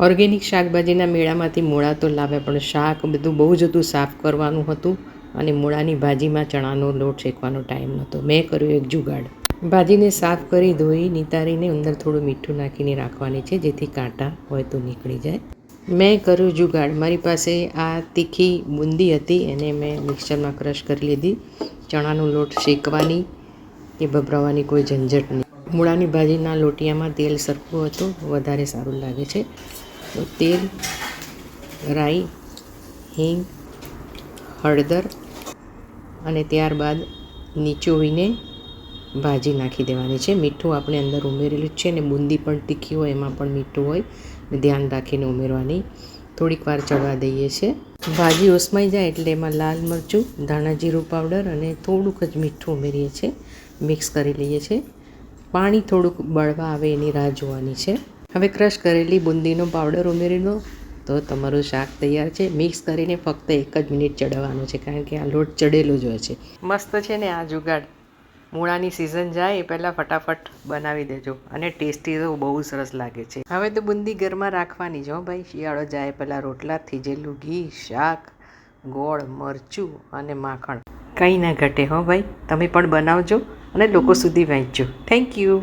Organic શાકભાજીના મેળામાંથી મૂળા તો લાવ્યા, પણ શાક બધું બહુ જ હતું, સાફ કરવાનું હતું અને મૂળાની ભાજીમાં ચણાનો લોટ શેકવાનો ટાઈમ નહોતો. મેં કર્યું એક જુગાડ. ભાજીને સાફ કરી ધોઈ નિતારીને અંદર થોડું મીઠું નાખીને રાખવાની છે, જેથી કાંટા હોય તો નીકળી જાય. મેં કર્યું જુગાડ. મારી પાસે આ તીખી બુંદી હતી, એને મેં મિક્સરમાં ક્રશ કરી લીધી. ચણાનો લોટ શેકવાની કે ભભરાવાની કોઈ ઝંઝટ નહીં. મૂળાની ભાજીના લોટિયામાં તેલ સરખું હતું, વધારે સારું લાગે છે. તો તેલ, રાઈ, હિંગ, હળદર અને ત્યારબાદ નીચોવીને ભાજી નાખી દેવાની છે. મીઠું આપણે અંદર ઉમેરેલું જ છે ને બુંદી પણ તીખી હોય, એમાં પણ મીઠું હોય, ધ્યાન રાખીને ઉમેરવાની. થોડીક વાર ચડવા દઈએ છીએ. ભાજી ઓસમાઈ જાય એટલે એમાં લાલ મરચું, ધાણા જીરું પાવડર અને થોડુંક જ મીઠું ઉમેરીએ છીએ. મિક્સ કરી લઈએ છીએ. પાણી થોડુંક બળવા આવે એની રાહ જોવાની છે. હવે ક્રશ કરેલી બુંદીનો પાવડર ઉમેરી દો તો તમારું શાક તૈયાર છે. મિક્સ કરીને ફક્ત 1 જ મિનિટ ચડવાનું છે, કારણ કે આ લોટ ચડેલો જ હોય છે. મસ્ત છે ને આ જુગાડ. મૂળાની સિઝન જાય એ પહેલાં ફટાફટ બનાવી દેજો, અને ટેસ્ટી તો બહુ સરસ લાગે છે. હવે તો બુંદી ઘરમાં રાખવાની જ હો ભાઈ. શિયાળો જાય પહેલાં રોટલા, થીજેલું ઘી, શાક, ગોળ, મરચું અને માખણ, કંઈ ના ઘટે હો ભાઈ. તમે પણ બનાવજો અને લોકો સુધી વહેંચજો. Thank you.